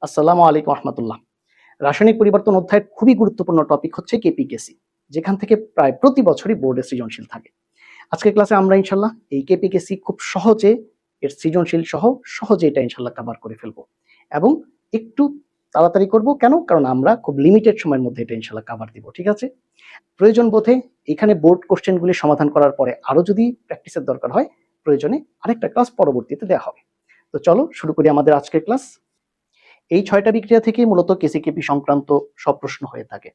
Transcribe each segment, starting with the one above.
আসসালামু আলাইকুম রহমতুল্লাহ। রাসায়নিক পরিবর্তন অধ্যায়ের খুবই গুরুত্বপূর্ণ টপিক হচ্ছে কেপিকেসি, যেখান থেকে প্রায় প্রতি বছরই বোর্ডে সৃজনশীল থাকে। আজকের ক্লাসে আমরা ইনশাল্লাহ এই কেপিকেসি খুব সহজে এর সৃজনশীল সহ সহজে এটা ইনশাল্লাহ কভার করে ফেলবো এবং একটু তাড়াতাড়ি করব। কেন? কারণ আমরা খুব লিমিটেড সময়ের মধ্যে এটা ইনশাল্লাহ কভার দিব। ঠিক আছে? প্রয়োজন বোধে এখানে বোর্ড কোশ্চেনগুলি সমাধান করার পরে আরো যদি প্র্যাকটিসের দরকার হয়, প্রয়োজনে আরেকটা ক্লাস পরবর্তীতে দেওয়া হবে। তো চলো শুরু করি আমাদের আজকের ক্লাস। এই ৬টা বিক্রিয়া থেকেই মূলত কেসিকেপি সংক্রান্ত সব প্রশ্ন হয়ে থাকে।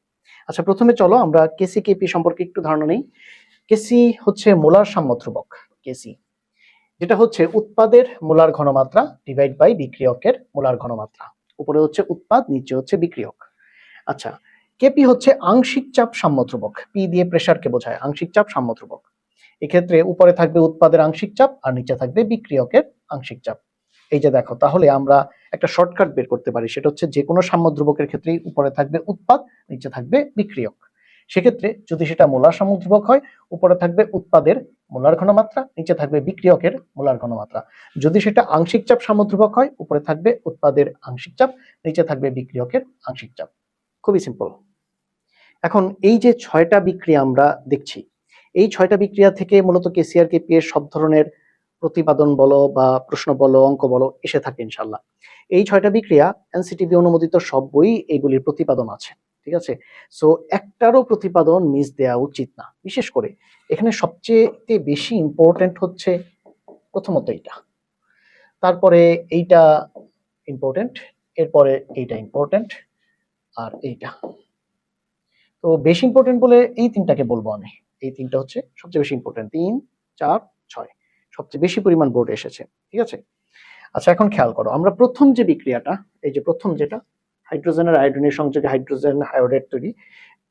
আচ্ছা, প্রথমে চলো আমরা কেসিকেপি সম্পর্কে একটু ধারণা নেই। কেসি হচ্ছে মোলার সাম্য ধ্রুবক। কেসি যেটা হচ্ছে উৎপাদের মোলার ঘনমাত্রা ডিভাইড বাই বিক্রিয়কের মোলার ঘনমাত্রা। উপরে হচ্ছে উৎপাদ, নিচে হচ্ছে বিক্রিয়ক। আচ্ছা, কেপি হচ্ছে আংশিক চাপ সাম্য ধ্রুবক। পি দিয়ে প্রেসারকে বোঝায়, আংশিক চাপ সাম্য ধ্রুবক। এক্ষেত্রে উপরে থাকবে উৎপাদের আংশিক চাপ আর নিচে থাকবে বিক্রিয়কের আংশিক চাপ। এই যে দেখো, তাহলে আমরা একটা শর্টকাট বের করতে পারি, সেটা হচ্ছে যে কোনো সাম্য ধ্রুবকের ক্ষেত্রেই উপরে থাকবে উৎপাদ, নিচে থাকবে বিক্রিয়ক। সেক্ষেত্রে যদি সেটা মোলার সাম্য ধ্রুবক হয়, উপরে থাকবে উৎপাদের মোলার ঘনমাত্রা, নিচে থাকবে বিক্রিয়কের মোলার ঘনমাত্রা। যদি সেটা আংশিক চাপ সাম্য ধ্রুবক হয়, উপরে থাকবে উৎপাদের আংশিক চাপ, নিচে থাকবে বিক্রিয়কের আংশিক চাপ। খুবই সিম্পল। এখন এই যে ৬টা বিক্রিয়া আমরা দেখছি, এই ৬টা বিক্রিয়া থেকে মূলত কেসি আর কেপি এর সব ধরনের প্রতিপাদন বলো বা প্রশ্ন বলো, অঙ্ক বলো এসে থাকে ইনশাল্লাহ। এই ৬টা বিক্রিয়া এনসিটিবি অনুমোদিত সব বই এগুলির প্রতিপাদন আছে। ঠিক আছে? সো একটারও প্রতিপাদন মিস দেওয়া উচিত না। বিশেষ করে এখানে সবচেয়ে বেশি ইম্পর্টেন্ট হচ্ছে প্রথমত এইটা, তারপরে এইটা ইম্পর্টেন্ট, এরপরে এইটা ইম্পর্টেন্ট, আর এইটা। তো বেশি ইম্পর্টেন্ট বলে এই তিনটাকে বলবো আমি। এই তিনটা হচ্ছে সবচেয়ে বেশি ইম্পর্টেন্ট। ৩, ৪, ৬ সবচেয়ে বেশি পরিমাণ বোর্ডে এসেছে। ঠিক আছে? আচ্ছা, এখন খেয়াল করো, আমরা প্রথম যে বিক্রিয়াটা, এই যে প্রথম যেটা হাইড্রোজেনের আয়োডিনের সংযোগে হাইড্রোজেন আয়োডাইড তৈরি,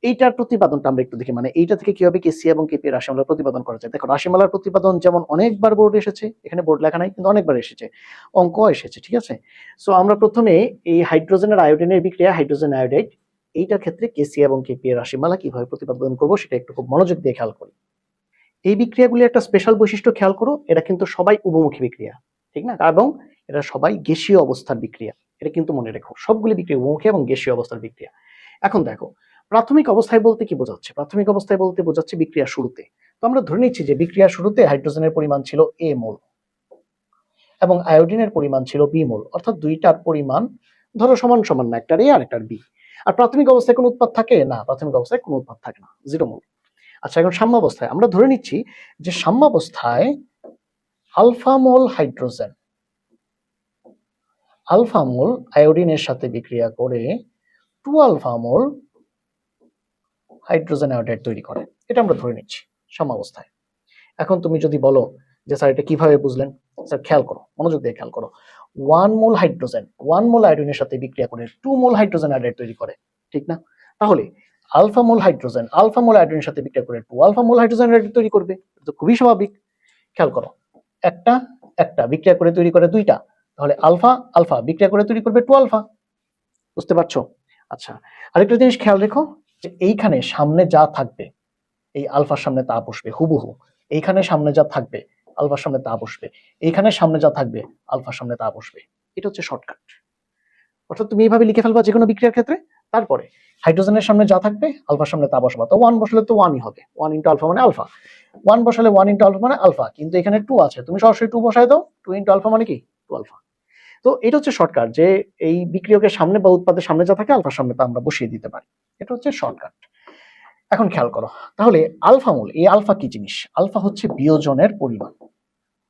এইটার প্রতিপাদনটা আমরা একটু দেখি, মানে এইটা থেকে কিভাবে কেসি এবং কেপি রাশিমালার প্রতিপাদন করা যায়। দেখো, রাশিমালার প্রতিপাদন যেমন অনেকবার বোর্ডে এসেছে, এখানে বোর্ড লেখা নাই কিন্তু অনেকবার এসেছে, অঙ্ক এসেছে। ঠিক আছে? সো আমরা প্রথমে এই হাইড্রোজেনের আয়োডিনের বিক্রিয়া হাইড্রোজেন আয়োডাইড, এইটার ক্ষেত্রে কেসি এবং কেপি এর রাশিমালা কিভাবে প্রতিপাদন করবো সেটা একটু খুব মনোযোগ দিয়ে খেয়াল করি। এই বিক্রিয়াগুলি একটা স্পেশাল বৈশিষ্ট্য খেয়াল করো, এটা কিন্তু সবাই উভমুখী বিক্রিয়া, ঠিক না? এবং এটা সবাই গ্যাসীয় অবস্থার বিক্রিয়া। এটা কিন্তু মনে রেখো, সবগুলি বিক্রিয়া উভমুখী এবং গ্যাসীয় অবস্থার বিক্রিয়া। এখন দেখো, প্রাথমিক অবস্থায় বলতে কি বোঝাচ্ছে? প্রাথমিক অবস্থায় বলতে বোঝাচ্ছে বিক্রিয়া শুরুতে। তো আমরা ধরে নিচ্ছি যে বিক্রিয়া শুরুতে হাইড্রোজেনের পরিমাণ ছিল এ মোল এবং আয়োডিনের পরিমাণ ছিল বি মোল, অর্থাৎ দুইটার পরিমাণ ধরো সমান সমান না, একটার এ আর একটার বি। আর প্রাথমিক অবস্থায় কোনো উৎপাদ থাকে না, প্রাথমিক অবস্থায় কোনো উৎপাদ থাকে না, 0 মোল। আচ্ছা, এখন সাম্যাবস্থায় আমরা ধরে নিচ্ছি যে সাম্যাবস্থায় আলফা মোল হাইড্রোজেন, আলফা মোল আয়োডিনের সাথে বিক্রিয়া করে 2 আলফা মোল হাইড্রোজেন আয়োডাইড তৈরি করে। এটা আমরা ধরে নিচ্ছি সাম্যাবস্থায়। এখন তুমি যদি বলো যে স্যার এটা কিভাবে বুঝলেন, স্যার খেয়াল করো, মনোযোগ দিয়ে খেয়াল করো। 1 মোল হাইড্রোজেন 1 মোল আয়োডিনের সাথে বিক্রিয়া করে 2 মোল হাইড্রোজেন আয়োডাইড তৈরি করে, ঠিক না? তাহলে আলফা মোল হাইড্রোজেন আলফা মোল আয়োডিনের সাথে বিক্রিয়া করে 2 আলফা মোল হাইড্রোজেন আয়োডাইড তৈরি করবে। এটা তো খুবই স্বাভাবিক। খেয়াল করো, একটা একটা বিক্রিয়া করে তৈরি করে দুইটা, তাহলে আলফা আলফা বিক্রিয়া করে তৈরি করবে 2 আলফা। বুঝতে পারছো? আচ্ছা, আরেকটা জিনিস খেয়াল রেখো, যে এইখানে সামনে যা থাকবে এই আলফার সামনে তা বসবে হুবহু। এইখানে সামনে যা থাকবে আলফার সামনে তা বসবে, এইখানে সামনে যা থাকবে আলফার সামনে তা বসবে। এটা হচ্ছে শর্টকাট। অর্থাৎ তুমি এইভাবে লিখে ফেলবা যে কোনো বিক্রিয়ার ক্ষেত্রে, তারপরে হাইড্রোজেনের সামনে যা থাকবে আলফার সামনে তা বসাবা। তো 1 বসালে তো 1ই হবে, 1 ইন্টু আলফা মানে আলফা। 1 বসালে 1 ইন্টু আলফা মানে আলফা, কিন্তু এখানে 2 আছে, তুমি সরাসরি 2 বসায় দাও। 2 ইন্টু আলফা মানে কি? 2 আলফা। তো এটা হচ্ছে শর্টকাট, যে এই বিক্রিয়কের সামনে বা উৎপাদের সামনে যা থাকে আলফার সামনে তা আমরা বসিয়ে দিতে পারি। এটা হচ্ছে শর্টকাট। এখন খেয়াল করো, তাহলে আলফা মোল, এই আলফা কি জিনিস? আলফা হচ্ছে বিয়োজনের পরিমাণ,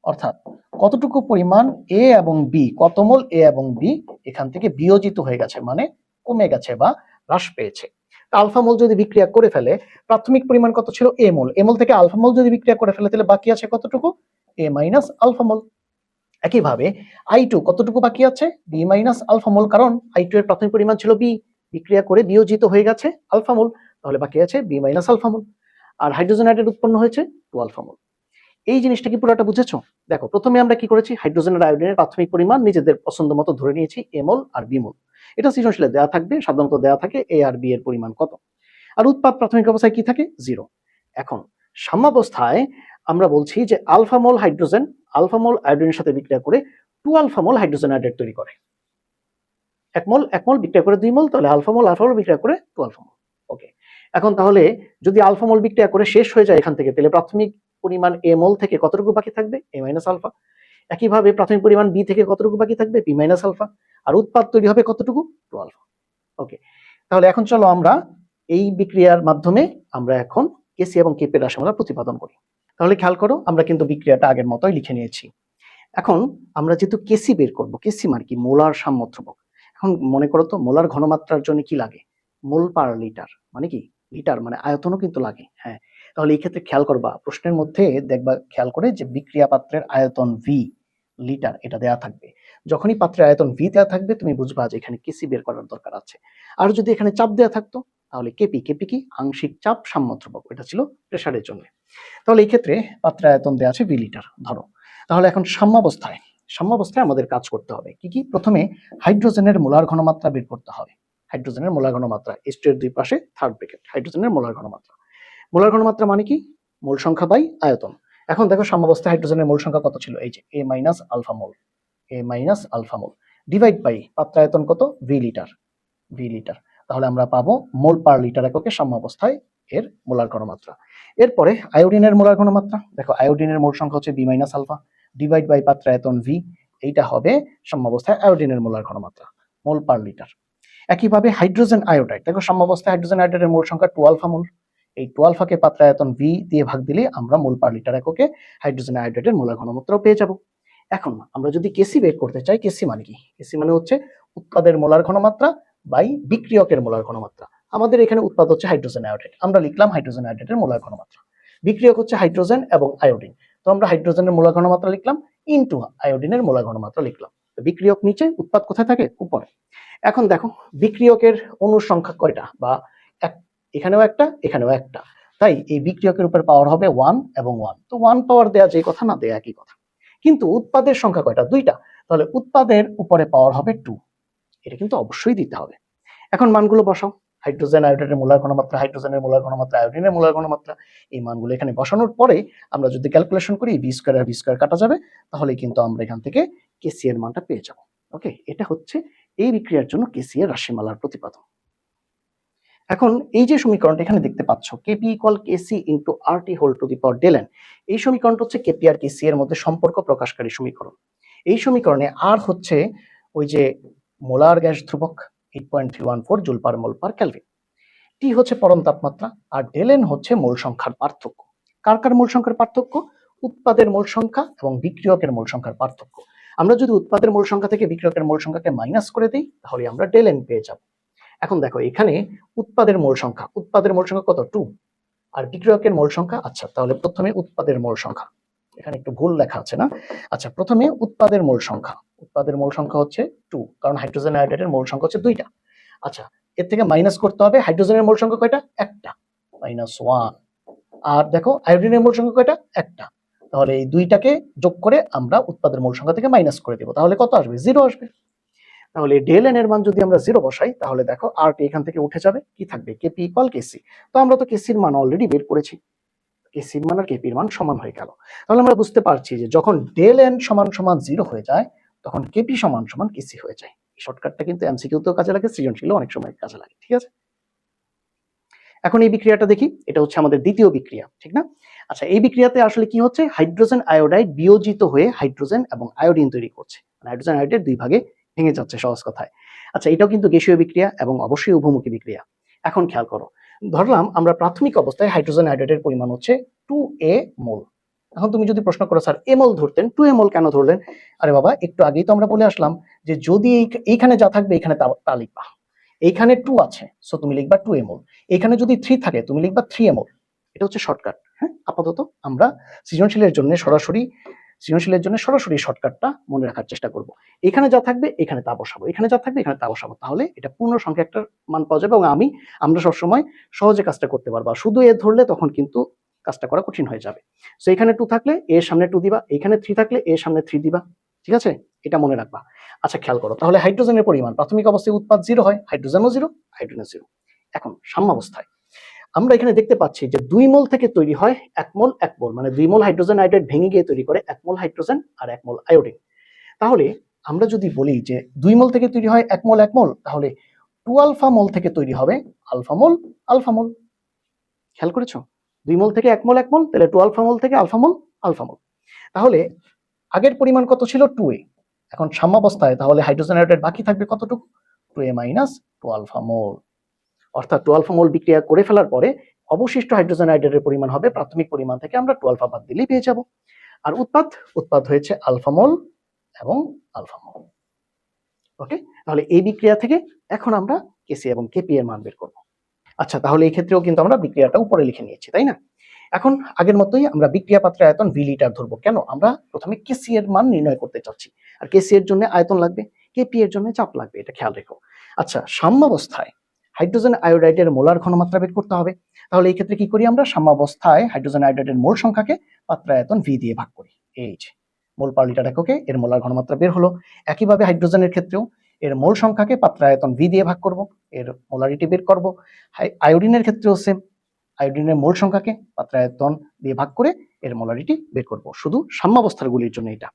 অর্থাৎ কতটুকু পরিমাণ এ এবং বি, কত মোল এ এবং বি এখান থেকে বিয়োজিত হয়ে গেছে, মানে কমে গেছে বা হ্রাস পেয়েছে। আলফা মোল যদি বিক্রিয়া করে ফেলে, প্রাথমিক পরিমাণ কত ছিল? এ মোল। এ মোল থেকে আলফা মোল যদি বিক্রিয়া করে ফেলে, তাহলে বাকি আছে কতটুকু? এ মাইনাস আলফা মোল। একইভাবে I2 কতটুকু বাকি আছে? বি মাইনাস আলফা মোল, কারণ I2 এর প্রাথমিক পরিমাণ ছিল বি, বিক্রিয়া করে বিয়োজিত হয়ে গেছে আলফা মোল, তাহলে বাকি আছে বি মাইনাস আলফা মোল। আর হাইড্রোজেন আয়োডাইড উৎপন্ন হয়েছে 2 আলফা মোল। এই জিনিসটা কি পুরোটা বুঝেছো? দেখো, প্রথমে আমরা কি করেছি, হাইড্রোজেনের আয়োডিনের প্রাথমিক পরিমাণ নিজেদের পছন্দ মতো ধরে নিয়েছি এ মোল আর বি মোল। এটা সৃজনশীলে দেওয়া থাকবে, সাধারণত দেওয়া থাকে এ আর বি এর পরিমাণ কত। আর উৎপাদ প্রাথমিক অবস্থায় কি থাকে? 0। এখন সাম্যাবস্থায় আমরা বলছি যে আলফা মোল হাইড্রোজেন আলফা মোল আয়োডিনের সাথে বিক্রিয়া করে 2 আলফা মোল হাইড্রোজেন আয়োডাইড তৈরি করে। এক মোল বিক্রিয়া করে 2 মোল, তাহলে আলফা মোল বিক্রিয়া করে 2 আলফা মোল। ওকে, এখন তাহলে যদি আলফা মোল বিক্রিয়া করে শেষ হয়ে যায় এখান থেকে, তাহলে প্রাথমিক পরিমাণ এ মোল থেকে কতটুকু বাকি থাকবে? এ মাইনাস আলফা। একইভাবে প্রাথমিক পরিমাণ বি থেকে কতটুকু বাকি থাকবে? B minus alpha. আর উৎপাদ তৈরি হবে কতটুকু? 2 আলফা। ওকে, তাহলে এখন চলো আমরা এই বিক্রিয়ার মাধ্যমে আমরা এখন কেসি এবং কেপি রাশিমালা প্রতিপাদন করি। তাহলে খেয়াল করো, আমরা কিন্তু বিক্রিয়াটা আগের মতোই লিখে নিয়েছি। এখন আমরা যেহেতু কেসি বের করব, কেসি মানে কি? মোলার সাম্য ধ্রুবক। এখন মনে করো তো, মোলার ঘনমাত্রার জন্য কি লাগে? মোল পার লিটার মানে কি? লিটার মানে আয়তনও কিন্তু লাগে। হ্যাঁ, তাহলে এই ক্ষেত্রে খেয়াল করবা, প্রশ্নের মধ্যে দেখবা খেয়াল করে যে বিক্রিয়া পাত্রের আয়তন ভি লিটার এটা দেয়া থাকবে। যখনই পাত্রের আয়তন ভি দেওয়া থাকবে, তুমি বুঝবা যে এখানে কেসি বের করার দরকার আছে। আর যদি এখানে চাপ দেওয়া থাকতো, তাহলে কেপি। কেপি কি? আংশিক চাপ সাম্য ধ্রুবক, এটা ছিল প্রেসারের জন্য। তাহলে এই ক্ষেত্রে পাত্রের আয়তন দেওয়া আছে ভি লিটার ধরো। তাহলে এখন সাম্যাবস্থায় আমাদের কাজ করতে হবে কি কি? প্রথমে হাইড্রোজেনের মোলার ঘনমাত্রা বের করতে হবে। হাইড্রোজেনের মোলার ঘনমাত্রা, H2 এর দুই পাশে থার্ড ব্র্যাকেট, হাইড্রোজেনের মোলার ঘনমাত্রা। মোলার ঘনমাত্রা মানে কি? মোল সংখ্যা বাই আয়তন। এখন দেখো সাম্যাবস্থায় হাইড্রোজেনের মোল সংখ্যা কত ছিল? এই যে A minus alpha mole, A minus alpha mole divide by পাত্রায়তন কত? V litre, V litre. তাহলে আমরা পাবো মোল পার লিটার এককে সাম্যাবস্থায় এর মোলার ঘনমাত্রা। এরপরে আয়োডিনের মোলার ঘনমাত্রা, দেখো আয়োডিনের মোল সংখ্যা হচ্ছে B minus alpha divide by পাত্রায়তন ভি, এইটা হবে সাম্যাবস্থায় আয়োডিনের মোলার ঘনমাত্রা, মোল পার লিটার। একইভাবে হাইড্রোজেন আয়োডাইড, দেখো সাম্যাবস্থায় হাইড্রোজেন আয়োডাইডের মোল সংখ্যা 2 আলফা মোল। এই 2 আলফাকে পাত্রায়তন ভি দিয়ে ভাগ দিলে আমরা মোল পার লিটার এককে হাইড্রোজেন আয়োডাইডের মোলার ঘনমাত্রাও পেয়ে যাব। এখন আমরা যদি কেসি বের করতে চাই, কেসি মানে কি? কেসি মানে হচ্ছে উৎপাদের মোলার ঘনমাত্রা বাই বিক্রিয়কের মোলার ঘনমাত্রা। আমাদের এখানে উৎপাদ হচ্ছে হাইড্রোজেন আয়োডাইড, আমরা লিখলাম হাইড্রোজেন আয়োডাইডের মোলার ঘনমাত্রা। বিক্রিয়ক হচ্ছে হাইড্রোজেন এবং আয়োডিন, তো আমরা হাইড্রোজেনের মোলার ঘনমাত্রা লিখলাম ইনটু আয়োডিনের মোলার ঘনমাত্রা লিখলাম। বিক্রিয়ক নিচে, উৎপাদ কোথায় থাকে? উপরে। এখন দেখো বিক্রিয়কের অণুর সংখ্যা কয়টা? বা এখানেও একটা, এখানেও একটা, তাই এই বিক্রিয়কের উপর পাওয়ার হবে 1 এবং 1। তো 1 পাওয়ার দেয়া যে কথা, না দেয়া একই কথা। কিন্তু উৎপাদের সংখ্যা কয়টা? 2টা, তাহলে উৎপাদের উপরে পাওয়ার হবে 2। এটা কিন্তু অবশ্যই দিতে হবে। এখন মানগুলো বসাও। হাইড্রোজেন আয়োডাইডের মোলার ঘনমাত্রা, হাইড্রোজেনের মোলার ঘনমাত্রা, আয়োডিনের মোলার ঘনমাত্রা, এই মানগুলো এখানে বসানোর পরে আমরা যদি ক্যালকুলেশন করি, ভি স্কয়ার আর ভি স্কয়ার কাটা যাবে, তাহলে কিন্তু আমরা এখান থেকে কেসি এর মানটা পেয়ে যাব। ওকে, এটা হচ্ছে এই বিক্রিয়ার জন্য কেসি এর রাশিমালার প্রতিপাদন। এখন এই যে সমীকরণটা এখানে দেখতে পাচ্ছ, KP equal KC into RT whole to the power del N, এই সমীকরণটা হচ্ছে কেপি আর কেসি এর মধ্যে সম্পর্ক প্রকাশকারী সমীকরণ। এই সমীকরণে আর হচ্ছে ওই যে মোলার গ্যাস ধ্রুবক 8.314 জুল পার মোল পার কেলভিন, টি হচ্ছে পরম তাপমাত্রা, আর ডেল এন হচ্ছে মোল সংখ্যার পার্থক্য। কার কার মোল সংখ্যার পার্থক্য? উৎপাদের মোল সংখ্যা এবং বিক্রিয়কের মোল সংখ্যার পার্থক্য। আমরা যদি উৎপাদের মোল সংখ্যা থেকে বিক্রিয়কের মোল সংখ্যাকে মাইনাস করে দিই, তাহলে আমরা ডেল এন পেয়ে যাব। এখন দেখো এখানে উৎপাদের মোল সংখ্যা কত? 2। আর বিক্রিয়কের মোল সংখ্যা, আচ্ছা তাহলে প্রথমে উৎপাদের মোল সংখ্যা, এখানে একটু ভুল লেখা আছে না? আচ্ছা, প্রথমে উৎপাদের মোল সংখ্যা হচ্ছে 2, কারণ হাইড্রোজেন আয়োডাইডের মোল সংখ্যা হচ্ছে 2টা। আচ্ছা, এর থেকে মাইনাস করতে হবে, হাইড্রোজেনের মোল সংখ্যা কয়টা? একটা, -1। আর দেখো আয়োডিনের মোল সংখ্যা কয়টা? একটা। তাহলে এই দুইটাকে যোগ করে আমরা উৎপাদের মোল সংখ্যা থেকে মাইনাস করে দেব, তাহলে কত আসবে? 0 আসবে। তাহলে ডেল এন এর মান যদি আমরা 0 বসাই, তাহলে দেখো আর টি এখান থেকে উঠে যাবে, কি থাকবে? কেপি ইকুয়াল কেসি। তো আমরা তো কেসির মান অলরেডি বের করেছি, কেসির মান আর কেপির মান সমান হয়ে গেল। তাহলে আমরা বুঝতে পারছি যে যখন ডেল এন সমান সমান 0 হয়ে যায়, তখন কেপি সমান সমান কেসি হয়ে যায়। এই শর্টকাটটা কিন্তু এমসিকিউতেও কাজে লাগে, সৃজনশীলও অনেক সময় কাজে লাগে, ঠিক আছে? এখন এই বিক্রিয়াটা দেখি, এটা হচ্ছে আমাদের দ্বিতীয় বিক্রিয়া, ঠিক না? আচ্ছা, এই বিক্রিয়াতে আসলে কি হচ্ছে? হাইড্রোজেন আয়োডাইড বিয়োজিত হয়ে হাইড্রোজেন এবং আয়োডিন তৈরি করছে, মানে হাইড্রোজেন আয়োডাইড দুই ভাগে ভেঙে যাচ্ছে, সহজ কথায়। আচ্ছা, এটাও কিন্তু গ্যাসীয় বিক্রিয়া এবং অবশ্যই উভমুখী বিক্রিয়া। এখন খেয়াল করো, ধরলাম আমরা প্রাথমিক অবস্থায় হাইড্রোজেন আয়োডাইডের পরিমাণ হচ্ছে 2A মোল। এখন তুমি যদি প্রশ্ন করো, স্যার এ মোল ধরতেন, 2A মোল কেন ধরলেন? আরে বাবা, একটু আগেই তো আমরা বলে আসলাম যে যদি এইখানে যা থাকবে এখানে তা লিখবা। এইখানে 2 আছে, সো তুমি লিখবা 2A মোল। এখানে যদি 3 থাকে, তুমি লিখবা 3A মোল। এটা হচ্ছে শর্টকাট। হ্যাঁ, আপাতত আমরা সৃজনশীলের জন্য সরাসরি শর্টকাটটা মনে রাখার চেষ্টা করব। এখানে যা থাকবে এখানে তা বসাবো, এখানে যা থাকবে এখানে তা বসাবো, তাহলে এটা পূর্ণ সংখ্যা একটা মান পাওয়া যাবে এবং আমরা সবসময় সহজে কাজটা করতে পারবো। শুধু এ ধরলে তখন কিন্তু কাজটা করা কঠিন হয়ে যাবে। সো এখানে 2 থাকলে এর সামনে 2 দিবা, এখানে 3 থাকলে এর সামনে 3 দিবা, ঠিক আছে? এটা মনে রাখবা। আচ্ছা, খেয়াল করো, তাহলে হাইড্রোজেনের পরিমাণ প্রাথমিক অবস্থায় উৎপাদ 0 হয়, হাইড্রোজেনও 0, আয়োডিনও 0। এখন সাম্যাবস্থায় আমরা এখানে দেখতে পাচ্ছি যে 2 মোল থেকে তৈরি হয় 1 মোল 1 মোল, মানে 2 মোল হাইড্রোজেন আয়োডাইড ভেঙে গিয়ে তৈরি করে 1 মোল হাইড্রোজেন আর 1 মোল আয়োডিন। তাহলে আমরা যদি বলি যে 2 মোল থেকে তৈরি হয় 1 মোল 1 মোল, তাহলে 2 আলফা মোল থেকে তৈরি হবে আলফা মোল আলফা মোল। খেয়াল করেছো? 2 মোল থেকে 1 মোল 1 মোল, তাহলে 2 আলফা মোল থেকে আলফা মোল আলফা মোল। তাহলে আগের পরিমাণ কত ছিল? 2a। এখন সাম্যাবস্থায় তাহলে হাইড্রোজেন আয়োডাইড বাকি থাকবে কতটুকু? 2a মাইনাস 2 আলফা মোল। অর্থাৎ 2 আলফা মোল বিক্রিয়া করে ফেলার পরে অবশিষ্ট হাইড্রোজেন আয়োডাইডের পরিমাণ হবে প্রাথমিক পরিমাণ থেকে আমরা 2 আলফা বাদ দিলেই পেয়ে যাব। আর উৎপাদ হয়েছে আলফা মোল এবং আলফা মোল। ওকে, তাহলে এই বিক্রিয়া থেকে এখন আমরা কেসি এবং কেপি এর মান বের করব। আচ্ছা, তাহলে এই ক্ষেত্রেও কিন্তু আমরা বিক্রিয়াটা উপরে লিখে নিয়েছি, তাই না? এখন আগের মতোই আমরা বিক্রিয়া পাত্রের আয়তন ভি লিটার ধরবো। কেন? আমরা প্রথমে কেসি এর মান নির্ণয় করতে চাচ্ছি, আর কেসি এর জন্য আয়তন লাগবে, কেপি এর জন্য চাপ লাগবে, এটা খেয়াল রেখো। আচ্ছা, সাম্যাবস্থায় হাইড্রোজেন আয়োডাইডের মোলার ঘনমাত্রা বের করতে হবে। তাহলে এই ক্ষেত্রে কি করি আমরা? সাম্যাবস্থায় হাইড্রোজেন আয়োডাইডের মোল সংখ্যাকে পাত্রের আয়তন ভি দিয়ে ভাগ করি। এই যে মোল পার লিটার এককে এর মোলার ঘনমাত্রা বের হলো। একইভাবে হাইড্রোজেনের ক্ষেত্রেও এর মোল সংখ্যাকে পাত্রের আয়তন ভি দিয়ে ভাগ করব, এর মোলারিটি বের করব। আয়োডিনের ক্ষেত্রেও সেম, আয়োডিনের মোল সংখ্যাকে পাত্রের আয়তন দিয়ে ভাগ করে এর মোলারিটি বের করব, শুধু সাম্যাবস্থার গুলির জন্য এটা।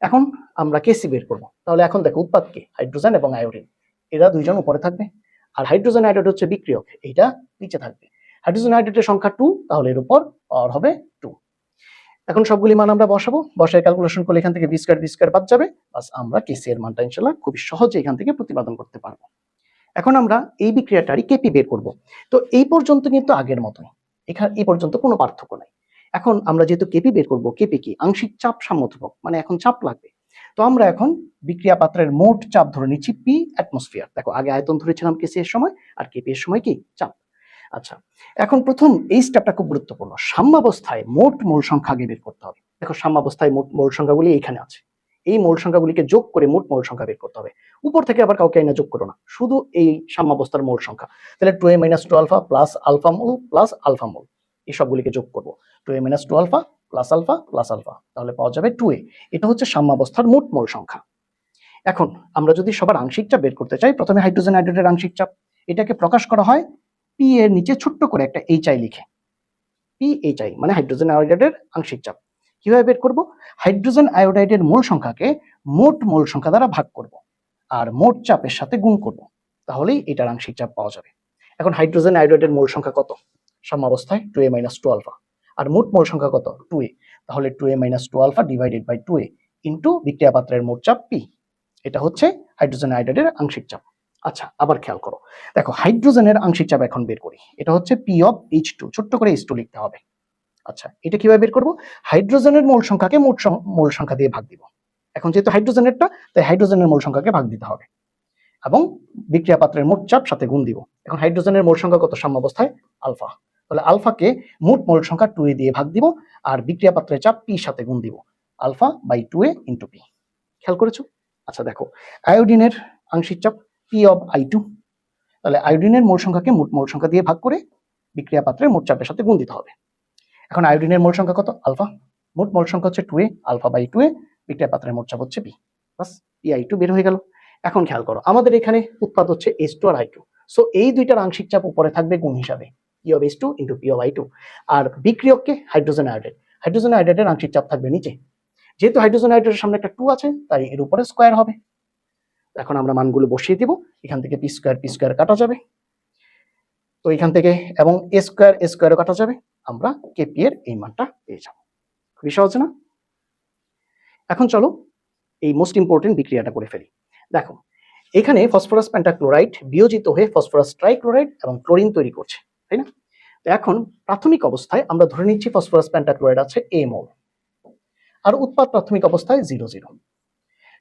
এখন আমরা কেসি বের করব। তাহলে এখন দেখো উৎপাদ কি? হাইড্রোজেন এবং আয়োডিন, এরা দুইজন উপরে থাকবে, আর হাইড্রোজেন আয়োডাইড হচ্ছে বিক্রিয়ক, এইটা নিচে থাকবে। হাইড্রোজেন আয়োডাইডের সংখ্যা 2, তাহলে এর উপর পাওয়ার হবে 2। এখন সবগুলি মান আমরা বসাবো, বসায় ক্যালকুলেশন করলে এখান থেকে বি স্কয়ার বাদ যাবে, বাস আমরা কেসি এর মানটা ইনশাআল্লাহ খুব সহজে এখান থেকে প্রতিপাদন করতে পারবো। এখন আমরা এই বিক্রিয়াটারই কেপি বের করব। তো এই পর্যন্ত কিন্তু আগের মতোই, এখানে এই পর্যন্ত কোনো পার্থক্য নাই। এখন আমরা যেহেতু কেপি বের করব, কেপি কি? আংশিক চাপ সাম্যধ্রুবক, মানে এখন চাপ লাগবে। তো আমরা এখন বিক্রিয়া পাত্রের মোট চাপ ধরে নিচ্ছি পি অ্যাটমসফিয়ার। দেখো আগে আয়তন ধরেছিলাম কেসি এর সময়, আর কেপি এর সময় কি? চাপ। আচ্ছা, এখন প্রথম এই স্টেপটা খুব গুরুত্বপূর্ণ। সাম্যাবস্থায় মোট মোল সংখ্যা আগে বের করতে হবে। দেখো সাম্যাবস্থায় মোট মোল সংখ্যাগুলি এইখানে আছে, এই মোল সংখ্যাগুলিকে যোগ করে মোট মোল সংখ্যা বের করতে হবে। উপর থেকে আবার কাউকে আইনা যোগ করো না, শুধু এই সাম্যাবস্থার মোল সংখ্যা। তাহলে 2a minus 2 alpha plus alpha mole plus alpha mole, এই সবগুলিকে যোগ করব। 2a minus 2 alpha plus alpha plus alpha, তাহলে পাওয়া যাবে 2a। এটা হচ্ছে সাম্যাবস্থার মোট মোল সংখ্যা। এখন আমরা যদি সবার আংশিক চাপ বের করতে চাই, প্রথমে হাইড্রোজেন আয়োডাইডের আংশিক চাপ, এটাকে প্রকাশ করা হয় পি এর নিচে ছোট্ট করে একটা এইচআই লিখে। পিএইচআই মানে হাইড্রোজেন আয়োডাইডের আংশিক চাপ। কিভাবে বের করব? হাইড্রোজেন আয়োডাইডের মোল সংখ্যাকে মোট মোল সংখ্যা দ্বারা ভাগ করব, আর মোট চাপের সাথে গুণ করব, তাহলেই এটার আংশিক চাপ পাওয়া যাবে। এখন হাইড্রোজেন আয়োডাইডের মোল সংখ্যা কত সাম্যাবস্থায়? 2a minus 2 alpha. আর মোট মোল সংখ্যা কত? 2a। তাহলে 2a minus 2 alpha divided by 2a into বিক্রিয়া পাত্রের মোট চাপ পি। এটা হচ্ছে হাইড্রোজেন আয়োডাইডের আংশিক চাপ। আচ্ছা, আবার খেয়াল করো, দেখো হাইড্রোজেনের আংশিক চাপ এখন বের করি। এটা হচ্ছে পি অফ H2, ছোট্ট করে H2 লিখতে হবে। আচ্ছা, এটা কিভাবে বের করব? হাইড্রোজেনের মোল সংখ্যাকে মোট মোল সংখ্যা দিয়ে ভাগ দিব। এখন যেহেতু হাইড্রোজেনেরটা, তাই হাইড্রোজেনের মোল সংখ্যাকে ভাগ দিতে হবে এবং বিক্রিয়া পাত্রের মোট চাপ সাথে গুণ দিব। এখন হাইড্রোজেনের মোল সংখ্যা কত সাম্যাবস্থায়? আলফা। তাহলে আলফাকে মোট মোল সংখ্যা 2a দিয়ে ভাগ দিব, আর বিক্রিয়া পাত্রের চাপ পি সাথে গুণ দিব, alpha by 2a into P. খেয়াল করেছো? আচ্ছা দেখো, আয়োডিনের আংশিক চাপ পি অফ I2, তাহলে আয়োডিনের মোল সংখ্যাকে মোট মোল সংখ্যা দিয়ে ভাগ করে বিক্রিয়া পাত্রের মোট চাপের সাথে গুণ দিতে হবে। এখন আয়োডিনের মোল সংখ্যা কত? আলফা। মোট মোল সংখ্যা হচ্ছে 2a, আলফা বাই 2a, বিক্রিয়া পাত্রের মোট চাপ হচ্ছে পি, বাস PI2 বের হয়ে গেল। এখন খেয়াল করো, আমাদের এখানে উৎপাদ হচ্ছে H2 আর I2, সো এই দুইটার আংশিক চাপ উপরে থাকবে গুণ হিসাবে, P of H2 into P of I2। আর বিক্রিয়ককে হাইড্রোজেন আয়োডাইড, হাইড্রোজেন আয়োডাইডের আংশিক চাপ থাকবে নিচে। যেহেতু হাইড্রোজেন আয়োডাইডের সামনে একটা 2 আছে, তাই এর উপরে স্কয়ার হবে। এখন আমরা মানগুলো বসিয়ে দিব, এখান থেকে পি স্কয়ার কাটা যাবে, তো এখান থেকে এবং এ স্কয়ারও কাটা যাবে, আমরা কেপি এর এই মানটা পেয়ে যাব। খুবই সহজ না? এখন চলো এই মোস্ট ইম্পর্টেন্ট বিক্রিয়াটা করে ফেলি। দেখো এখানে ফসফরাস পেন্টাক্লোরাইড বিয়োজিত হয়ে ফসফরাস ট্রাইক্লোরাইড এবং ক্লোরিন তৈরি করছে, তাই না? তো এখন প্রাথমিক অবস্থায় আমরা ধরে নিচ্ছি ফসফরাস পেন্টাক্লোরাইড আছে a মোল, আর উৎপাদ প্রাথমিক অবস্থায় 0 0।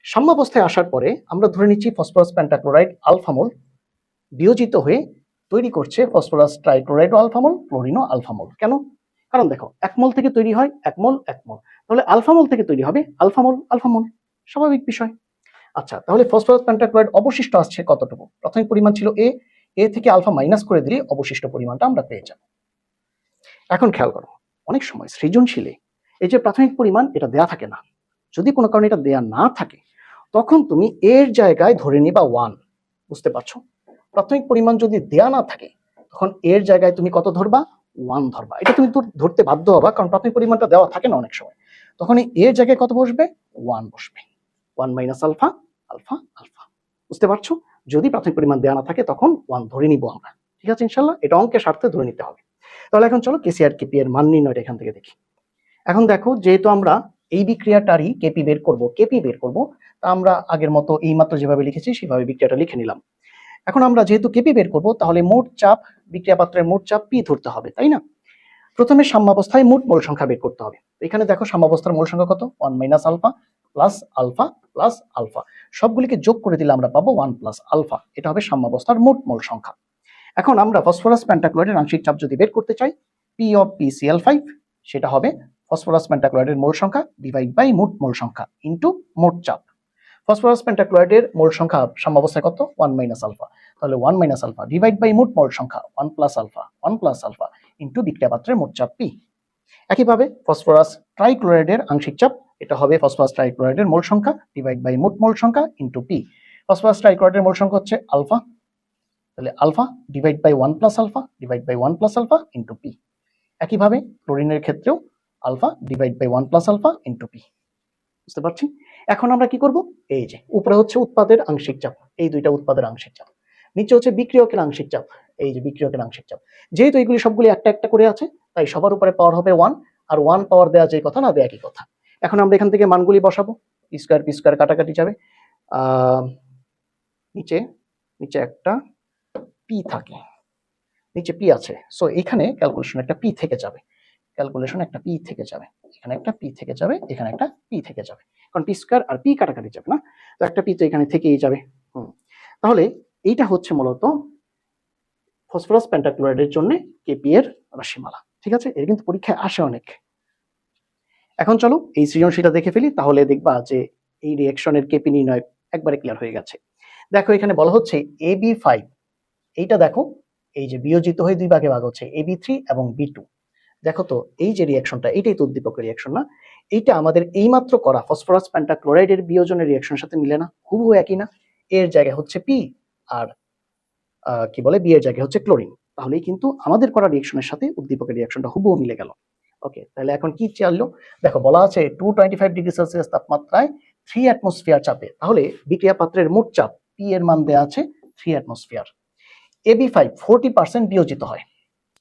সাম্যাবস্থায় আসার পরে আমরা ধরে নিচ্ছি ফসফরাস পেন্টাক্লোরাইড আলফা মোল বিয়োজিত হয়ে তৈরি করছে ফসফরাস ট্রাইক্লোরাইড ও আলফা মোল, ক্লোরিন ও আলফা মোল। কেন? কারণ দেখো 1 মোল থেকে তৈরি হয় 1 মোল 1 মোল, তাহলে আলফা মোল থেকে তৈরি হবে আলফা মোল, স্বাভাবিক বিষয়। আচ্ছা, তাহলে ফসফরাস পেন্টাক্লোরাইড অবশিষ্ট আসছে কতটুকু? প্রাথমিক পরিমাণ ছিল a থেকে আলফা মাইনাস করে দিলে অবশিষ্ট পরিমাণটা আমরা পেয়ে যাব। এখন খেয়াল করো, অনেক সময় সৃজনশীলে এই যে প্রাথমিক পরিমাণ এটা দেয়া থাকে না, যদি কোনো কারণে এটা দেয়া না থাকে, তখন তুমি এর জায়গায় ধরে নিবা 1। বুঝতে পারছো? প্রাথমিক পরিমাণ যদি দেয়া না থাকে, তখন এর জায়গায় তুমি কত ধরবা? 1 ধরবা। এটা তুমি ধরতে বাধ্য হবা, কারণ প্রাথমিক পরিমাণটা দেওয়া থাকে না অনেক সময়। তখন এর জায়গায় কত বসবে? 1 বসবে। 1 মাইনাস আলফা আলফা আলফা। বুঝতে পারছো? যদি প্রাথমিক পরিমাণ দেওয়া না থাকে তখন 1 ধরে নিব আমরা। ঠিক আছে ইনশাআল্লাহ? এটা অঙ্কের স্বার্থে ধরে নিতে হবে। তাহলে এখন চলো কেসি আর কেপি এর মান নির্ণয়টা এখান থেকে দেখি। এখন দেখো যেহেতু আমরা এই বিক্রিয়াটারই কেপি বের করব, তা আমরা আগের মতো এইমাত্র যেভাবে লিখেছি সেভাবে বিক্রিয়াটা লিখে নিলাম। এখন আমরা যেহেতু কেপি বের করব তাহলে মোট চাপ, বিক্রিয়া পাত্রের মোট চাপ পি ধরতে হবে, তাই না? প্রথমে সাম্যাবস্থায় মোট মোল সংখ্যা বের করতে হবে। এখানে দেখো সাম্যাবস্থার মোল সংখ্যা কত? 1 minus alpha plus alpha plus alpha. সবগুলিকে যোগ করে দিলে আমরা পাবো 1 প্লাস আলফা। এটা হবে সাম্যাবস্থার মোট মোল সংখ্যা। এখন আমরা ফসফরাস পেন্টাক্লোরাইডের আংশিক চাপ যদি বের করতে চাই, পি অফ PCl5, সেটা হবে ফসফরাস পেন্টাক্লোরাইডের মোল সংখ্যা ডিভাইড বাই মোট মোল সংখ্যা ইনটু মোট চাপ। ফসফরাস পেন্টাক্লোরাইডের মোল সংখ্যা সাম্যাবস্থায় কত? 1 মাইনাস আলফা। তাহলে 1 মাইনাস আলফা ডিভাইড বাই মোট মোল সংখ্যা 1 প্লাস আলফা ইনটু বিক্রিয়া পাত্রের মোট চাপ পি। একইভাবে ফসফরাস ট্রাইক্লোরাইডের আংশিক চাপ, এটা হবে ফসফরাস ট্রাইক্লোরাইডের মোল সংখ্যা ডিভাইড বাই মোট মোল সংখ্যা ইনটু পি। ফসফরাস ট্রাইক্লোরাইডের মোল সংখ্যা হচ্ছে আলফা, তাহলে alpha divide by 1 plus alpha into P. একইভাবে ক্লোরিনের ক্ষেত্রেও alpha divide by 1 plus alpha into P. বুঝতে পারছি? এখন আমরা কি করব? এই যে উপরে হচ্ছে উৎপাদের আংশিক চাপ, এই দুইটা উৎপাদের আংশিক চাপ, নিচে হচ্ছে বিক্রিয়কের আংশিক চাপ, এই যে বিক্রিয়কের আংশিক চাপ। যেহেতু এগুলি সবগুলি একটা একটা করে আছে তাই সবার উপরে পাওয়ার হবে 1, আর 1 পাওয়ার দেওয়া যে কথা না দেয়া একই কথা। এখন আমরা এখান থেকে মানগুলি বসাবো, পি স্কয়ার কাটাকাটি যাবে, নিচে নিচে একটা পি থাকে, নিচে পি আছে, সো এখানে ক্যালকুলেশন একটা পি থেকে যাবে, এখানে একটা পি থেকে যাবে, এখানে একটা পি থেকে যাবে, কারণ পি স্কয়ার আর পি কাটাকাটি যাবে না, তো একটা পি তো এখানে থেকেই যাবে। তাহলে এইটা হচ্ছে মূলত ফসফরাস পেন্টাক্লোরাইডের জন্য কেপি এর রাশিমালা। ঠিক আছে, এর কিন্তু পরীক্ষায় আসে অনেক। এখন চলো এই সৃজনশীলটা দেখে ফেলি, তাহলে দেখবা যে এই রিঅ্যাকশনের কেপি নির্ণয় একবারে ক্লিয়ার হয়ে গেছে। দেখো এখানে বলা হচ্ছে AB5, এইটা দেখো এই যে বিয়োজিত হয়ে দুই ভাগে ভাগ হচ্ছে AB3 এবং B2। দেখো তো এই যে রিঅ্যাকশনটা, এটাই তো উদ্দীপকের রিঅ্যাকশন না? এইটা আমাদের এইমাত্র করা ফসফরাস পেন্টাক্লোরাইডের বিয়োজনের রিঅ্যাকশনের সাথে মিলে না? হুবহু একই না? এর জায়গায় হচ্ছে পি আর কি বলে বি এর জায়গায় হচ্ছে ক্লোরিন, তাহলেই কিন্তু আমাদের করা রিঅ্যাকশনের সাথে উদ্দীপকের রিঅ্যাকশনটা হুবহু মিলে গেল। ওকে, তাহলে এখন কি চাইলো? দেখো বলা আছে 225 ডিগ্রি সেলসিয়াস তাপমাত্রায় 3 অ্যাটমসফিয়ার চাপে, তাহলে বিক্রিয়া পাত্রের মোট চাপ পি এর মান দেওয়া আছে 3 অ্যাটমসফিয়ার। AB5 40% বিয়োজিত হয়,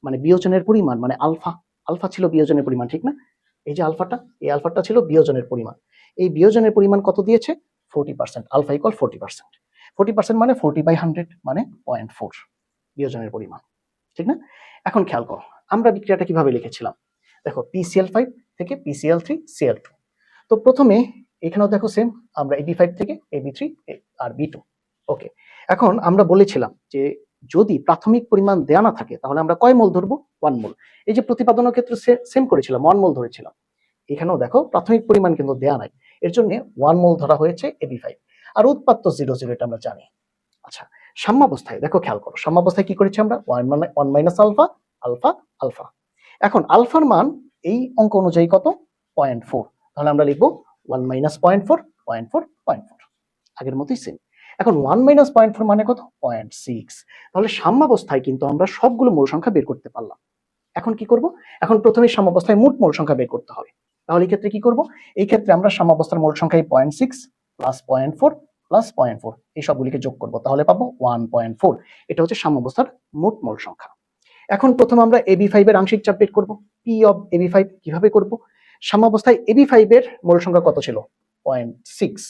মানে বিয়োজনের পরিমাণ, মানে আলফা, আলফা ছিল বিয়োজনের পরিমাণ, ঠিক না? এই যে আলফাটা, এই আলফাটা ছিল বিয়োজনের পরিমাণ, এই বিয়োজনের পরিমাণ কত দিয়েছে? 40%। আলফা ইকুয়াল 40%, 40% মানে 40/100 মানে 0.4 বিয়োজনের পরিমাণ, ঠিক না? এখন খেয়াল করো আমরা বিক্রিয়াটা কিভাবে লিখেছিলাম। দেখো PCl5 থেকে PCl3Cl2, তো প্রথমে এখানেও দেখো সেম, আমরা AB5 থেকে AB3 আর B2। ওকে, এখন আমরা বলেছিলাম যে যদি প্রাথমিক পরিমাণ দেয়া না থাকে তাহলে আমরা কয় মোল ধরবো? 1 মোল। এই যে প্রতিপাদনের ক্ষেত্রে সেম করেছিলাম, 1 মোল ধরেছিলাম। এখানেও দেখো প্রাথমিক পরিমাণ কিন্তু দেয়া নাই, এর জন্য 1 মোল ধরা হয়েছে AB5, আর উৎপাত্ত 0 এটা আমরা জানি। আচ্ছা, সাম্যাবস্থায় দেখো খেয়াল করো, সাম্যাবস্থায় কি করেছি আমরা? 1 মাইনাস আলফা আলফা আলফা। এখন আলফার মান এই অঙ্ক অনুযায়ী কত? 0.4, তাহলে আমরা লিখবো 1 মাইনাস 0.4 আগের মতোই সেম। এখন 1 মাইনাস 0.4 মানে কত? 0.6। তাহলে সাম্যাবস্থায় কিন্তু আমরা সবগুলো মোল সংখ্যা বের করতে পারলাম। এখন কি করব? এখন প্রথমে সাম্যাবস্থায় মোট মোল সংখ্যা বের করতে হবে। তাহলে এই ক্ষেত্রে কি করব? এই ক্ষেত্রে আমরা সাম্যাবস্থার মোল সংখ্যা 0.6 প্লাস 0.4 প্লাস 0.4 এই সবগুলিকে যোগ করব, তাহলে পাবো 1.4। এটা হচ্ছে সাম্যাবস্থার মোট মোল সংখ্যা। এখন প্রথম আমরা AB5 এর আংশিক চাপ বের করব। P অফ AB5 কিভাবে করব? সাম্যাবস্থায় AB5 এর মোল সংখ্যা কত ছিল? 0.6।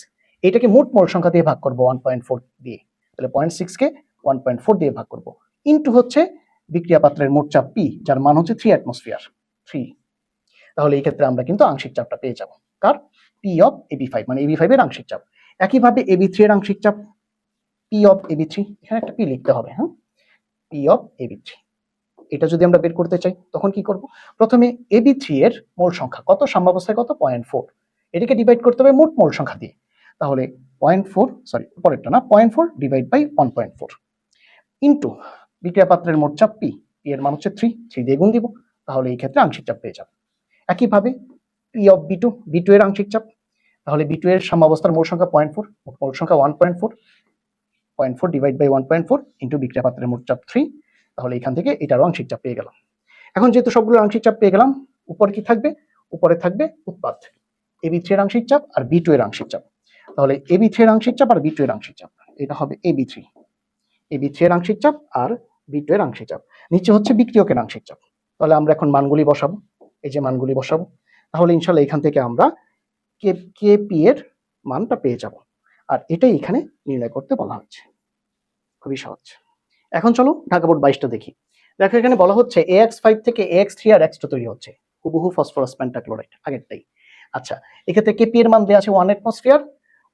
এটাকে মোট মোল সংখ্যা দিয়ে ভাগ করব 1.4 দিয়ে, তাহলে 0.6 কে 1.4 দিয়ে ভাগ করব, ইনটু হচ্ছে বিক্রিয়া পাত্রের মোট চাপ P, যার মান হচ্ছে 3 অ্যাটমসফিয়ার 3। তাহলে এই ক্ষেত্রে আমরা কিন্তু আংশিক চাপটা পেয়ে যাব, কার? P অফ AB5 মানে AB5 এর আংশিক চাপ। একইভাবে AB3 এর আংশিক চাপ P অফ AB3, এখানে একটা P লিখতে হবে, হ্যাঁ, P অফ AB3। এটা যদি আমরা বের করতে চাই তখন কি করব? প্রথমে AB3 এর মোল সংখ্যা কত? সাম্যাবস্থায় কত? 0.4, এটাকে ডিভাইড করতে হবে মোট মোল সংখ্যা দিয়ে, তাহলে 0.4 সরি পরেরটা না, 0.4 ডিভাইড বাই 1.4 ইনটু বিক্রিয়া পাত্রের মোট চাপ P, P এর মান হচ্ছে 3 দিয়ে গুণ দিব, তাহলে এই ক্ষেত্রে আংশিক চাপ পেয়ে যাব। একইভাবে P অফ B2 এর আংশিক চাপ, তাহলে B2 এর সাম্যাবস্থার মোল সংখ্যা 0.4, মোল সংখ্যা 1.4 ডিভাইড বাই 1.4 ইনটু বিক্রিয়া পাত্রের মোট চাপ 3, তাহলে এখান থেকে এটারও আংশিক চাপ পেয়ে গেলাম। এখন যেহেতু সবগুলো আংশিক চাপ পেয়ে গেলাম, উপরে কি থাকবে? উপরে থাকবে উৎপাদ AB3 এর আংশিক চাপ আর B2 এর আংশিক চাপ। তাহলে AB3 এর আংশিক চাপ আর B2 এর আংশিক চাপ, এটা হবে AB3 এর আংশিক চাপ আর B2 এর আংশিক চাপ, নিচে হচ্ছে বিক্রিয়কের আংশিক চাপ। তাহলে আমরা এখন মানগুলি বসাবো, এই যে মানগুলি বসাবো, তাহলে ইনশাআল্লাহ এখান থেকে আমরা কেপি এর মানটা পেয়ে যাব, আর এটাই এখানে নির্ণয় করতে বলা হচ্ছে। খুবই সহজ। এখন চলো ঢাকা বোর্ড 22টা দেখি। দেখো এখানে বলা হচ্ছে AX5 থেকে AX3 আর X2 তৈরি হচ্ছে, হুবহু ফসফরাস পেন্টাক্লোরাইড আগেরটাই। আচ্ছা, এক্ষেত্রে কেপি এর মান দেওয়া আছে 1 অ্যাটমসফিয়ার।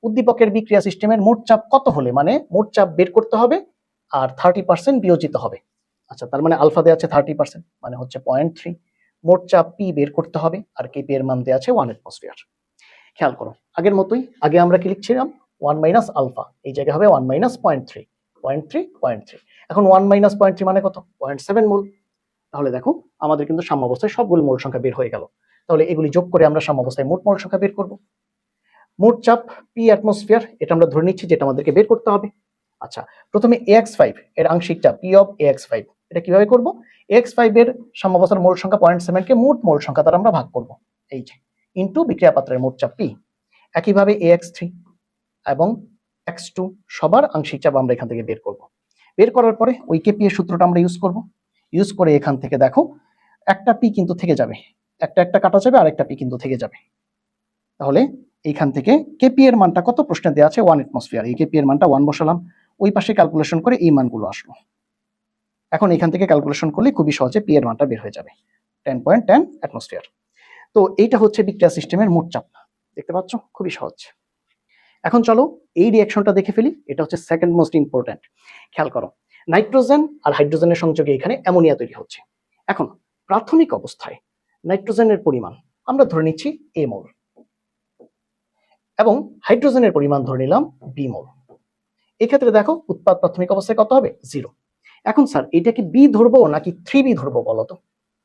উদ্দীপকের বিক্রিয়া সিস্টেমের মোট চাপ কত হলে, মানে মোট চাপ বের করতে হবে আর 30% বিয়োজিত হবে। আচ্ছা, তার মানে আলফা দেওয়া আছে 30%, মানে হচ্ছে 0.3। মোট চাপ পি বের করতে হবে আর কেপি এর মান দেওয়া আছে 1 অ্যাটমসফিয়ার। খেয়াল করো, আগের মতোই আগে আমরা কি লিখছিলাম 1 মাইনাস আলফা, এই জায়গায় হবে 1 মাইনাস 0.3, 0.3। এখন 1 মাইনাস 0.3 মানে কত? 0.7 মোল। তাহলে দেখো আমাদের কিন্তু সাম্যাবস্থায় সবগুলো মোল সংখ্যা বের হয়ে গেল। তাহলে এগুলি যোগ করে আমরা সাম্যাবস্থায় মোট মোল সংখ্যা বের করব। মোট চাপ পি অ্যাটমসফিয়ার, এটা আমরা ধরে নিচ্ছি, যেটা আমাদেরকে বের করতে হবে। আচ্ছা, প্রথমে AX5 এর আংশিক চাপ P অফ AX5, এটা কিভাবে করব? AX5 এর সাম্যাবস্থার মোল সংখ্যা 0.7 কে মোট মোল সংখ্যা দ্বারা আমরা ভাগ করব, এই যে ইনটু বিক্রিয়া পাত্রের মোট চাপ P। একইভাবে AX3 এবং X2 সবার আংশিক চাপ আমরা এখান থেকে বের করব। বের করার পরে ওই কেপি এর সূত্রটা আমরা ইউজ করব। ইউজ করে এখান থেকে দেখো একটা পি কিন্তু থেকে যাবে, একটা কাটা যাবে আর একটা পি কিন্তু থেকে যাবে। তাহলে এইখান থেকে কেপি এর মানটা কত প্রশ্নে দেওয়া আছে 1 অ্যাটমসফিয়ার, এই কেপি এর মানটা 1 বসালাম, ওই পাশে ক্যালকুলেশন করে এই মানগুলো আসলো। এখন এখান থেকে ক্যালকুলেশন করলে খুবই সহজে পি এর মানটা বের হয়ে যাবে 10.10 অ্যাটমসফিয়ার। তো এইটা হচ্ছে বিক্রিয়া সিস্টেমের মোট চাপ, দেখতে পাচ্ছ, খুবই সহজ। এখন চলো এই রিঅ্যাকশনটা দেখে ফেলি, এটা হচ্ছে সেকেন্ড মোস্ট ইম্পর্টেন্ট। খেয়াল করো, নাইট্রোজেন আর হাইড্রোজেনের সংযোগে এখানে অ্যামোনিয়া তৈরি হচ্ছে। এখন প্রাথমিক অবস্থায় নাইট্রোজেনের পরিমাণ আমরা ধরে নিচ্ছি A মোল এবং হাইড্রোজেনের পরিমাণ ধরে নিলাম B মোল। এক্ষেত্রে দেখো উৎপাদ প্রাথমিক অবস্থায় কত হবে? 0। এখন স্যার এটা কি বি ধরবো নাকি 3B ধরবো বলো তো?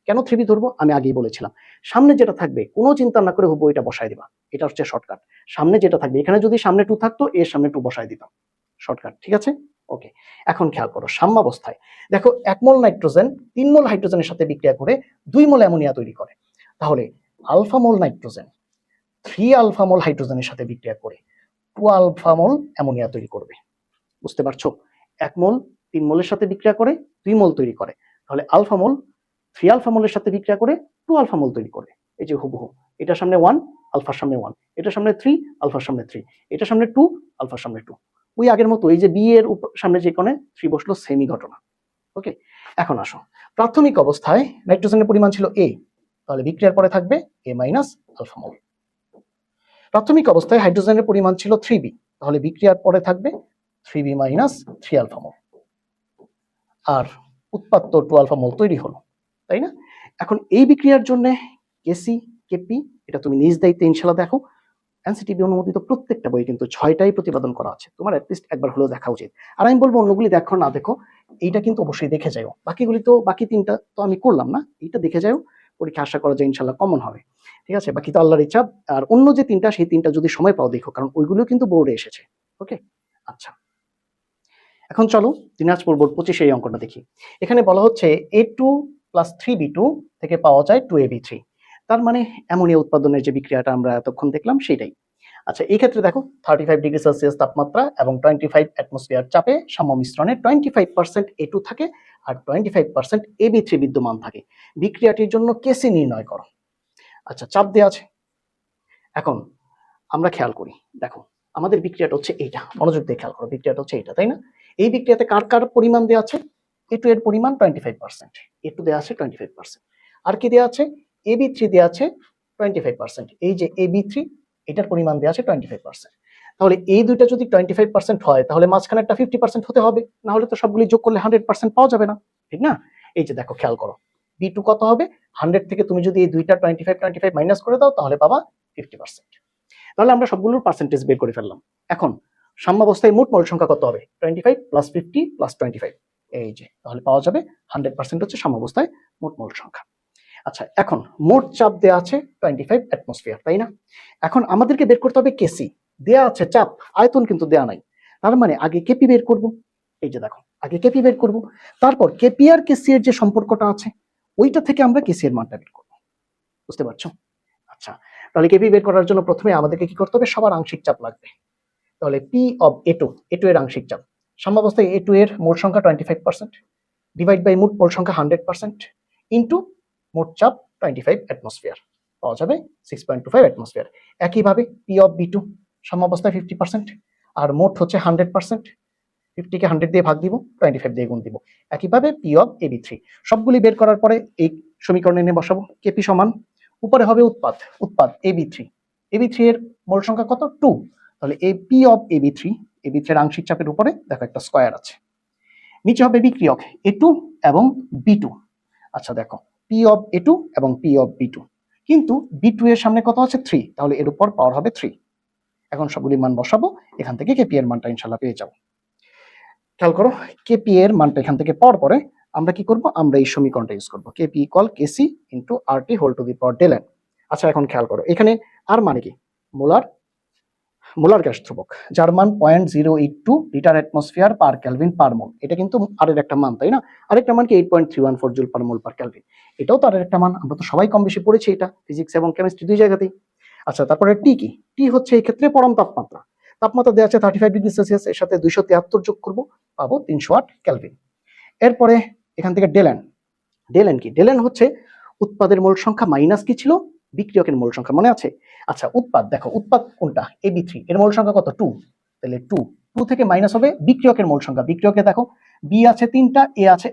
কেন 3B ধরবো? আমি আগেই বলেছিলাম, সামনে যেটা থাকবে কোনো চিন্তা না করে হুবহু এটা বসায় দিবা, এটা হচ্ছে শর্টকাট। সামনে যেটা থাকবে, এখানে যদি সামনে 2 থাকতো এর সামনে 2 বসায় দিতাম, শর্টকাট, ঠিক আছে? ওকে। এখন খেয়াল করো, সাম্যাবস্থায় দেখো 1 মোল নাইট্রোজেন 3 মোল হাইড্রোজেনের সাথে বিক্রিয়া করে 2 মোল অ্যামোনিয়া তৈরি করে। তাহলে আলফা মোল নাইট্রোজেন 3 আলফা মোল হাইড্রোজেনের সাথে বিক্রিয়া করে 2 আলফা মোল অ্যামোনিয়া তৈরি করবে। বুঝতে পারছো? 1 মোল 3 মোলের সাথে বিক্রিয়া করে 2 মোল তৈরি করে, তাহলে আলফা মোল 3 আলফা মোলের সাথে বিক্রিয়া করে 2 আলফা মোল তৈরি করবে। এই যে হুবহু, এটার সামনে 1, আলফার সামনে 1, এটার সামনে 3, আলফার সামনে 3, এটার সামনে 2, আলফার সামনে 2। ওই আগের মতো এই যে বি এর সামনে যে কোণে 3 বসলো, সেমই ঘটনা। ওকে, এখন আসো, প্রাথমিক অবস্থায় নাইট্রোজেনের পরিমাণ ছিল A, তাহলে বিক্রিয়ার পরে থাকবে A মাইনাস আলফা মোল। প্রাথমিক অবস্থায় হাইড্রোজেনের পরিমাণ ছিল 3B, তাহলে বিক্রিয়ার পরে থাকবে 3B মাইনাস 3 আলফা মোল। আর উৎপাদ 2 আলফা মোল তৈরি হলো, তাই না? এখন এই বিক্রিয়ার জন্য কেসি কেপি এটা তুমি নিজ দায়িত্বে ইনশাআল্লাহ দেখো, এনসিটিভি অনুমোদিত প্রত্যেকটা বই কিন্তু 6টাই প্রতিপাদন করা আছে, তোমার অ্যাটলিস্ট একবার হলেও দেখা উচিত। আর আমি বলবো অন্যগুলি দেখো না দেখো, এইটা কিন্তু অবশ্যই দেখে যাও। বাকিগুলি তো, বাকি 3টা তো আমি করলাম না, এইটা দেখে যাও, পরীক্ষা আশা করা যায় ইনশাআল্লাহ কমন হবে, ঠিক আছে? বাকি তো আল্লাহর ইচ্ছা। আর অন্য যে 3টা, সেই 3টা যদি সময় পাও দেখো, কারণ ওইগুলো কিন্তু বোর্ডে এসেছে। ওকে, আচ্ছা, এখন চলো দিনাজপুর বোর্ড 25 এই অঙ্কটা দেখি। এখানে বলা হচ্ছে A2 প্লাস 3B2 থেকে পাওয়া যায় 2AB3, তার মানে অ্যামোনিয়া উৎপাদনের যে বিক্রিয়াটা আমরা এতক্ষণ দেখলাম সেটাই। আচ্ছা, এই ক্ষেত্রে দেখো 35 ডিগ্রি সেলসিয়াস তাপমাত্রা এবং 25 অ্যাটমসফিয়ার চাপে সাম্য মিশ্রণে 25% A2 থাকে আর 25% AB3 বিদ্যমান থাকে। বিক্রিয়াটির জন্য কেসি নির্ণয় করো। আচ্ছা, চাপ দেওয়া আছে। এখন আমরা খেয়াল করি, দেখো আমাদের বিক্রিয়াটা হচ্ছে এইটা, মনোযোগ দিয়ে খেয়াল করো, বিক্রিয়াটা হচ্ছে এইটা, তাই না? এই বিক্রিয়াতে কার কার পরিমাণ দেওয়া আছে? A2 এর পরিমাণ 25%, A2 দেওয়া আছে 25%, আর কি দেওয়া আছে? AB3 দেওয়া আছে 25%, এই যে AB3 এটার পরিমাণ দেওয়া আছে 25%। তাহলে এই দুইটা যদি 25% হয়, তাহলে মাঝখানে একটা 50% হতে হবে, না হলে তো সবগুলি যোগ করলে 100% পাওয়া যাবে না, ঠিক না? এই যে দেখো খেয়াল করো, B2 কত হবে? 100 থেকে তুমি যদি এই দুইটা 25 মাইনাস করে দাও, তাহলে পাবা 50%। তাহলে আমরা সবগুলোর পার্সেন্টেজ বের করে ফেললাম। এখন সাম্যাবস্থায় মোট মোল সংখ্যা কত হবে? 25 প্লাস 50 প্লাস 25, এই যে, তাহলে পাওয়া যাবে 100% হচ্ছে সাম্যাবস্থায় মোট মোল সংখ্যা। আচ্ছা, এখন মোট চাপ দেয়া আছে 25 অ্যাটমসফিয়ার, তাই না? এখন আমাদেরকে বের করতে হবে কেসি, দেয়া আছে চাপ, আয়তন কিন্তু দেয়া নাই। তার মানে আগে কেপি বের করব, এই যে দেখো আগে কেপি বের করব, তারপর কেপি আর কেসি এর যে সম্পর্কটা আছে ওইটা থেকে আমরা কেসি এর মানটা বের করব। বুঝতে পারছো? আচ্ছা, তাহলে কেপি বের করার জন্য প্রথমে আমাদেরকে কি করতে হবে? সবার আংশিক চাপ লাগবে। তাহলে পি অফ এ টু এর আংশিক চাপ সাম্যাবস্থায় এ টু এর মোট সংখ্যা 25% ডিভাইড বাই মোট মোল সংখ্যা 100% ইন্টু মোট চাপ 25 অ্যাটমসফিয়ার পাওয়া যাবে 6.25 অ্যাটমসফিয়ার। একইভাবে পি অফ বি টু সাম্যাবস্থায় 50% আর মোট হচ্ছে 100%, 50 কে 100 দিয়ে ভাগ দিব, 25 দিয়ে গুণ দিব। একইভাবে P of A B three সবগুলি বের করার পরে এই সমীকরণে এনে বসাবো। কেপি সমান উপরে হবে উৎপাদ এ বি থ্রি এর মোল সংখ্যা কত 2, তাহলে এই P of A B three এর আংশিক চাপের উপরে দেখো একটা স্কয়ার আছে, নিচে হবে বিক্রিয়ক এ টু এবং বি টু। আচ্ছা দেখো পি অফ এ টু এবং পি অফ বি টু, কিন্তু বি টু এর সামনে কত আছে 3, তাহলে এর উপর পাওয়ার হবে 3। এখন সবগুলি মান বসাবো, এখান থেকে কেপি এর মানটা ইনশাল্লাহ পেয়ে যাবো। খেয়াল করো কেপি এর মানটা এখান থেকে পাওয়ার পরে আমরা কি করব, আমরা এই সমীকরণটা ইউজ করব, KP equal KC into R T whole to the power del N. আচ্ছা এখন খেয়াল করো এখানে আর মানে কি মোলার গ্যাস ধ্রুবক, যার মান 0.082 litre atmosphere per kelvin per mole. এটা কিন্তু আরের একটা মান, তাই না? আরেকটা মান কি 8.314 জুল পার মোল পার কেলভিন, এটাও তো আরের একটা মান, আমরা তো সবাই কম বেশি পড়েছি এটা ফিজিক্স এবং কেমিস্ট্রি দুই জায়গাতেই। আচ্ছা তারপরে টি কি, টি হচ্ছে এই ক্ষেত্রে পরম তাপমাত্রা দেওয়া আছে 35 ডিগ্রি সেলসিয়াস, এর সাথে 273 যোগ করব, পাবো 308 কেলভিন। এরপরে এখান থেকে ডেল এন কি, ডেল এন হচ্ছে উৎপাদের মোল সংখ্যা মাইনাস কি ছিল, বিক্রিয়কের মোল সংখ্যা, মনে আছে? আচ্ছা উৎপাদ কোনটা, এ বি থ্রি এর মোল সংখ্যা কত 2, তাহলে 2 থেকে মাইনাস হবে বিক্রিয়কের মোল সংখ্যা। বিক্রিয়কে দেখো বি আছে 3টা, এ আছে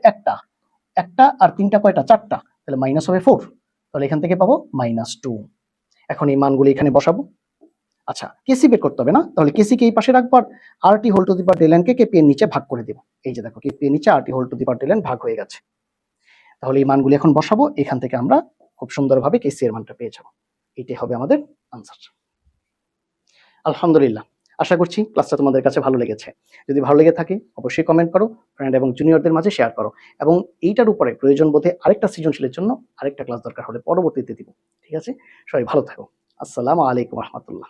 একটা আর 3টা কয়টা 4টা, তাহলে মাইনাস হবে 4, তাহলে এখান থেকে পাবো -2। এখন এই মানগুলো এখানে বসাবো। আচ্ছা কেসি বের করতে হবে না, তাহলে কেসি কে এই পাশে রাখবো আর R T whole to the power del N কে কেপি এর নিচে ভাগ করে দেব। এই যে দেখো কেপি এর নিচে R T whole to the power del N ভাগ হয়ে গেছে। তাহলে এই মানগুলি এখন বসাবো, এখান থেকে আমরা খুব সুন্দরভাবে কেসি এর মানটা পেয়ে যাবো। এটাই হবে আমাদের আনসার। আলহামদুলিল্লাহ, আশা করছি ক্লাসটা তোমাদের কাছে ভালো লেগেছে। যদি ভালো লেগে থাকে অবশ্যই কমেন্ট করো, ফ্রেন্ড এবং জুনিয়রদের মাঝে শেয়ার করো, এবং এইটার উপরে প্রয়োজন বোধে আরেকটা সৃজনশীলের জন্য আরেকটা ক্লাস দরকার হলে পরবর্তীতে দিব। ঠিক আছে, সবাই ভালো থাকো। আসসালামু আলাইকুম রহমতুল্লাহ।